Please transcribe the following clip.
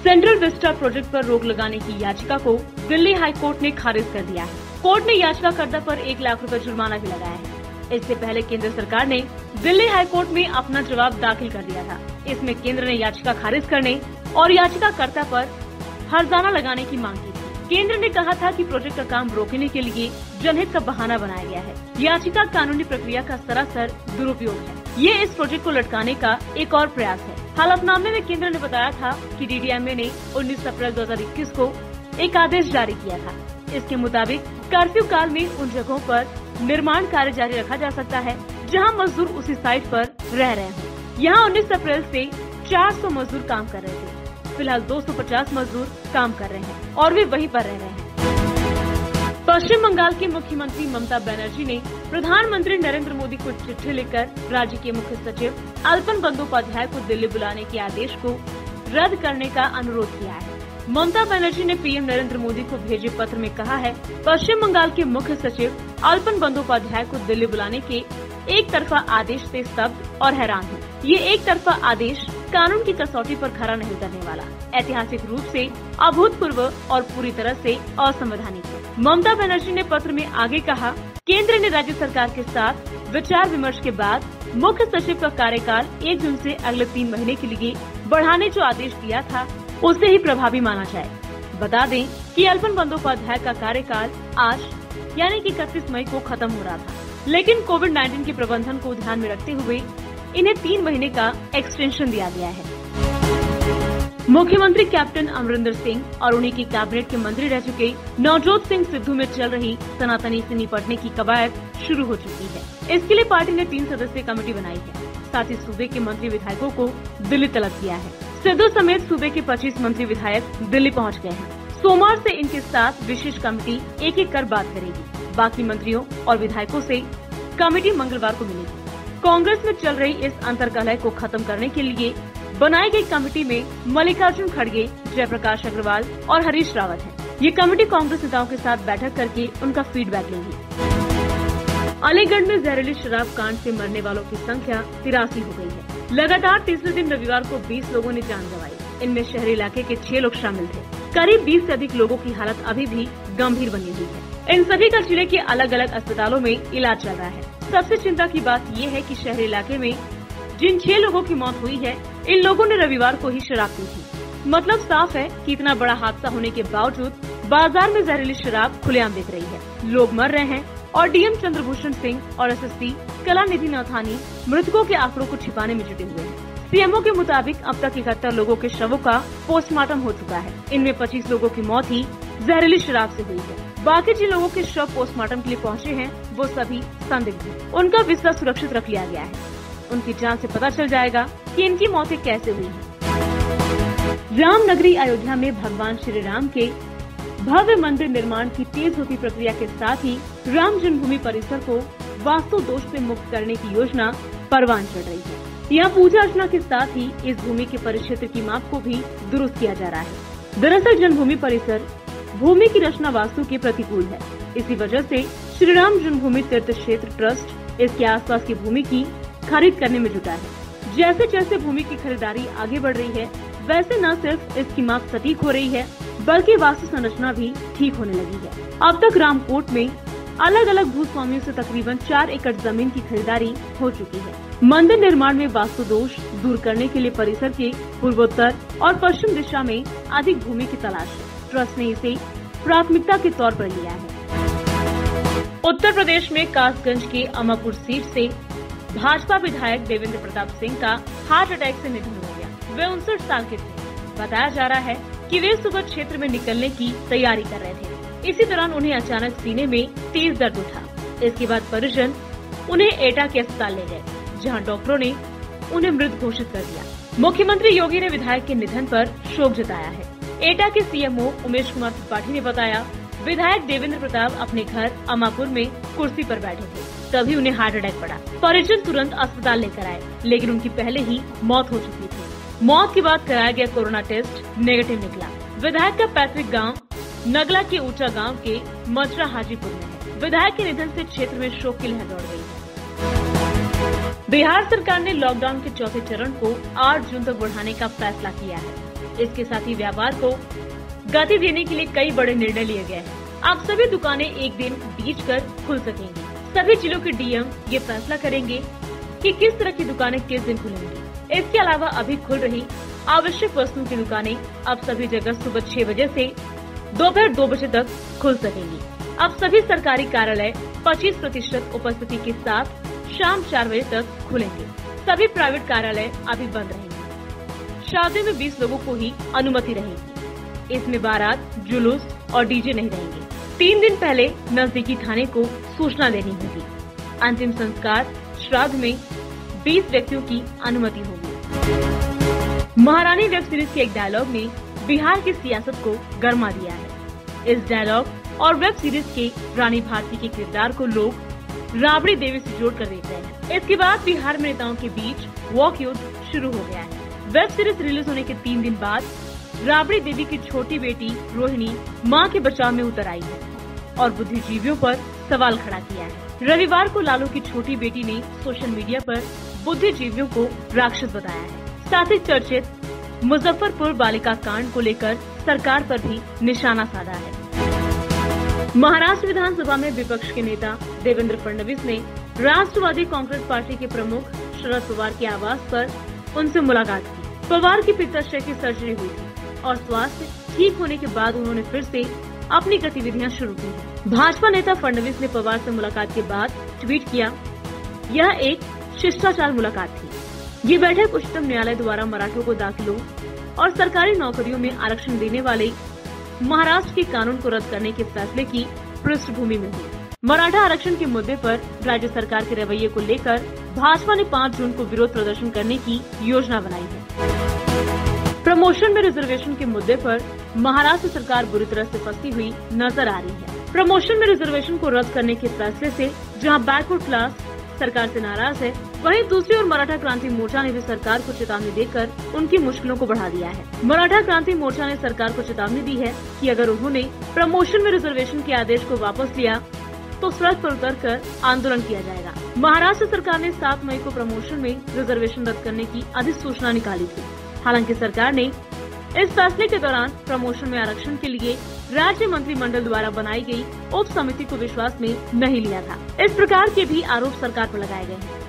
Central Vista project पर रोक लगाने की याचिका को दिल्ली हाई कोर्ट ने खारिज कर दिया है। कोर्ट ने याचिकाकर्ता पर 1 लाख रुपए जुर्माना भी लगाया है। इससे पहले केंद्र सरकार ने दिल्ली हाई कोर्ट में अपना जवाब दाखिल कर दिया था। इसमें केंद्र ने याचिका खारिज करने और याचिकाकर्ता पर हर्जाना लगाने की मांग की थी। केंद्र ने कहा था कि प्रोजेक्ट का काम रोकने के लिए जनहित का बहाना बनाया गया है। याचिका कानूनी प्रक्रिया का सरासर दुरुपयोग है। ये इस प्रोजेक्ट को लटकाने का एक और प्रयास है। हलफनामे में केंद्र ने बताया था कि DDMA ने 19 अप्रैल 2021 को एक आदेश जारी किया था। इसके मुताबिक कर्फ्यू काल में उन जगहों पर निर्माण कार्य जारी रखा जा सकता है जहां मजदूर उसी साइट पर रह रहे हैं। यहां 19 अप्रैल से 400 मजदूर काम कर रहे थे। फिलहाल 250 मजदूर काम कर रहे हैं और वे वहीं पर रह रहे हैं। पश्चिम बंगाल की मुख्यमंत्री ममता बनर्जी ने प्रधानमंत्री नरेंद्र मोदी को चिट्ठी लिखकर राज्य के मुख्य सचिव अल्पन बंदोपाध्याय को दिल्ली बुलाने के आदेश को रद्द करने का अनुरोध किया है। ममता बनर्जी ने PM नरेंद्र मोदी को भेजे पत्र में कहा है, पश्चिम बंगाल के मुख्य सचिव अल्पन बंदोपाध्याय को दिल्ली बुलाने के एक तरफा आदेश से स्तब्ध और हैरान हूँ। ये एक तरफा आदेश कानून की कसौटी पर खरा नहीं उतरने वाला, ऐतिहासिक रूप से अभूतपूर्व और पूरी तरह से असंवैधानिक है। ममता बनर्जी ने पत्र में आगे कहा, केंद्र ने राज्य सरकार के साथ विचार विमर्श के बाद मुख्य सचिव का कार्यकाल 1 जून से अगले 3 महीने के लिए बढ़ाने जो आदेश दिया था उसे ही प्रभावी माना जाए। बता दें कि अल्पन बंदोपाध्याय का कार्यकाल आज यानी कि 31 मई को खत्म हो रहा था, लेकिन कोविड-19 के प्रबंधन को ध्यान में रखते हुए इन्हें 3 महीने का एक्सटेंशन दिया गया है। मुख्यमंत्री कैप्टन अमरिंदर सिंह और उन्हीं की कैबिनेट के मंत्री रह चुके नवजोत सिंह सिद्धू में चल रही सनातनी से निपटने की कवायद शुरू हो चुकी है। इसके लिए पार्टी ने 3 सदस्यीय कमेटी बनाई है। साथ ही सूबे के मंत्री विधायकों को दिल्ली तलब किया है। सिद्धू समेत सूबे के 25 मंत्री विधायक दिल्ली पहुंच गए हैं। सोमवार से इनके साथ विशेष कमेटी एक-एक कर बात करेगी। बाकी मंत्रियों और विधायकों से कमेटी मंगलवार को मिलेगी। कांग्रेस में चल रही इस अंतर्कलह को खत्म करने के लिए बनाई गई कमेटी में मल्लिकार्जुन खड़गे, जयप्रकाश अग्रवाल और हरीश रावत हैं। ये कमेटी कांग्रेस नेताओं के साथ बैठक करके उनका फीडबैक लेगी। अलीगढ़ में जहरीली शराब कांड से मरने वालों की संख्या 83 हो गई है। लगातार तीसरे दिन रविवार को 20 लोगों ने जान गंवाई। इनमें शहरी इलाके के 6 लोग शामिल थे। करीब 20 से अधिक लोगों की हालत अभी भी गंभीर बनी हुई है। इन सभी का जिले के अलग अलग अस्पतालों में इलाज चल रहा है। सबसे चिंता की बात ये है कि शहरी इलाके में जिन 6 लोगों की मौत हुई है, इन लोगों ने रविवार को ही शराब पी थी। मतलब साफ है कि इतना बड़ा हादसा होने के बावजूद बाजार में जहरीली शराब खुलेआम बिक रही है। लोग मर रहे हैं और DM चंद्रभूषण सिंह और SSP कलानिधि नौथानी मृतकों के आंकड़ों को छिपाने में जुटे हुए हैं। CMO के मुताबिक अब तक 71 लोगों के शवों का पोस्टमार्टम हो चुका है। इनमें 25 लोगों की मौत ही जहरीली शराब से हुई है। बाकी जिन लोगों के शव पोस्टमार्टम के लिए पहुंचे हैं वो सभी संदिग्ध हैं। उनका विस्तार सुरक्षित रख लिया गया है। उनकी जांच से पता चल जाएगा कि इनकी मौतें कैसे हुई हैं। राम नगरी अयोध्या में भगवान श्री राम के भव्य मंदिर निर्माण की तेज होती प्रक्रिया के साथ ही राम जन्मभूमि परिसर को वास्तु दोष से मुक्त करने की योजना परवान चढ़ रही है। यहाँ पूजा अर्चना के साथ ही इस भूमि के परिक्षेत्र की माप को भी दुरुस्त किया जा रहा है। दरअसल जन्मभूमि परिसर भूमि की रचना वास्तु के प्रतिकूल है। इसी वजह से श्री राम जन्मभूमि तीर्थ क्षेत्र ट्रस्ट इसके आसपास की भूमि की खरीद करने में जुटा है। जैसे जैसे भूमि की खरीदारी आगे बढ़ रही है, वैसे न सिर्फ इसकी माप सटीक हो रही है, बल्कि वास्तु संरचना भी ठीक होने लगी है। अब तक रामकोट में अलग अलग भूस्वामियों से तकरीबन 4 एकड़ जमीन की खरीदारी हो चुकी है। मंदिर निर्माण में वास्तु दोष दूर करने के लिए परिसर के पूर्वोत्तर और पश्चिम दिशा में अधिक भूमि की तलाश है। ट्रस्ट ने इसे प्राथमिकता के तौर पर लिया है। उत्तर प्रदेश में कासगंज के अमापुर सीट से भाजपा विधायक देवेंद्र प्रताप सिंह का हार्ट अटैक से निधन हो गया। वे 59 साल के थे। बताया जा रहा है कि वे सुबह क्षेत्र में निकलने की तैयारी कर रहे थे। इसी दौरान उन्हें अचानक सीने में तेज दर्द उठा। इसके बाद परिजन उन्हें एटा के अस्पताल ले गए, जहां डॉक्टरों ने उन्हें मृत घोषित कर दिया। मुख्यमंत्री योगी ने विधायक के निधन पर शोक जताया है। एटा के CMO उमेश कुमार त्रिपाठी ने बताया, विधायक देवेंद्र प्रताप अपने घर अमापुर में कुर्सी पर बैठे थे, तभी उन्हें हार्ट अटैक पड़ा। परिजन तुरंत अस्पताल लेकर आए, लेकिन उनकी पहले ही मौत हो चुकी थी। मौत के बाद कराया गया कोरोना टेस्ट नेगेटिव निकला। विधायक का पैतृक गांव नगला के ऊंचा गांव के मचरा हाजीपुर में है। विधायक के निधन से क्षेत्र में शोक की लहर दौड़ गई है। बिहार सरकार ने लॉकडाउन के चौथे चरण को 8 जून तक बढ़ाने का फैसला किया है। इसके साथ ही व्यापार को गति देने के लिए कई बड़े निर्णय लिए गए हैं। अब सभी दुकानें एक दिन बीच कर खुल सकेंगी। सभी जिलों के डीएम ये फैसला करेंगे कि किस तरह की दुकानें किस दिन खुलेंगी। इसके अलावा अभी खुल रही आवश्यक वस्तुओं की दुकानें अब सभी जगह सुबह 6 बजे से दोपहर 2 बजे तक खुल सकेंगी। अब सभी सरकारी कार्यालय 25% उपस्थिति के साथ शाम 4 बजे तक खुलेंगे। सभी प्राइवेट कार्यालय अभी बंद रहेंगे। शादी में 20 लोगों को ही अनुमति रहेगी। इसमें बारात, जुलूस और डीजे नहीं रहेंगे। 3 दिन पहले नजदीकी थाने को सूचना देनी होगी। अंतिम संस्कार श्राद्ध में 20 व्यक्तियों की अनुमति होगी। महारानी वेब सीरीज के एक डायलॉग ने बिहार की सियासत को गरमा दिया है। इस डायलॉग और वेब सीरीज के रानी भारती के किरदार को लोग राबड़ी देवी से जोड़ कर देख रहे हैं। इसके बाद बिहार में नेताओं के बीच वॉक युद्ध शुरू हो गया है। वेब सीरीज रिलीज होने के 3 दिन बाद राबड़ी देवी की छोटी बेटी रोहिणी मां के बचाव में उतर आई है और बुद्धिजीवियों पर सवाल खड़ा किया है। रविवार को लालू की छोटी बेटी ने सोशल मीडिया पर बुद्धिजीवियों को राक्षस बताया है। साथ ही चर्चित मुजफ्फरपुर बालिका कांड को लेकर सरकार पर भी निशाना साधा है। महाराष्ट्र विधानसभा में विपक्ष के नेता देवेंद्र फडणवीस ने राष्ट्रवादी कांग्रेस पार्टी के प्रमुख शरद पवार के आवास पर उनसे मुलाकात की। पवार की पित्ताशय की सर्जरी हुई थी और स्वास्थ्य ठीक होने के बाद उन्होंने फिर से अपनी गतिविधियां शुरू की हैं। भाजपा नेता फडणवीस ने पवार से मुलाकात के बाद ट्वीट किया, यह एक शिष्टाचार मुलाकात थी। ये बैठक उच्चतम न्यायालय द्वारा मराठों को दाखिलों और सरकारी नौकरियों में आरक्षण देने वाले महाराष्ट्र के कानून को रद्द करने के फैसले की पृष्ठभूमि में हुई। मराठा आरक्षण के मुद्दे पर राज्य सरकार के रवैये को लेकर भाजपा ने 5 जून को विरोध प्रदर्शन करने की योजना बनाई है। प्रमोशन में रिजर्वेशन के मुद्दे पर महाराष्ट्र सरकार बुरी तरह से फंसी हुई नजर आ रही है। प्रमोशन में रिजर्वेशन को रद्द करने के फैसले से जहां बैकवर्ड क्लास सरकार से नाराज है, वहीं दूसरी ओर मराठा क्रांति मोर्चा ने भी सरकार को चेतावनी देकर उनकी मुश्किलों को बढ़ा दिया है। मराठा क्रांति मोर्चा ने सरकार को चेतावनी दी है कि अगर उन्होंने प्रमोशन में रिजर्वेशन के आदेश को वापस लिया तो सड़क पर उतरकर आंदोलन किया जाएगा। महाराष्ट्र सरकार ने 7 मई को प्रमोशन में रिजर्वेशन रद्द करने की अधिसूचना निकाली थी। हालांकि सरकार ने इस फैसले के दौरान प्रमोशन में आरक्षण के लिए राज्य मंत्रिमंडल द्वारा बनाई गई उप समिति को विश्वास में नहीं लिया था। इस प्रकार के भी आरोप सरकार पर लगाए गए हैं।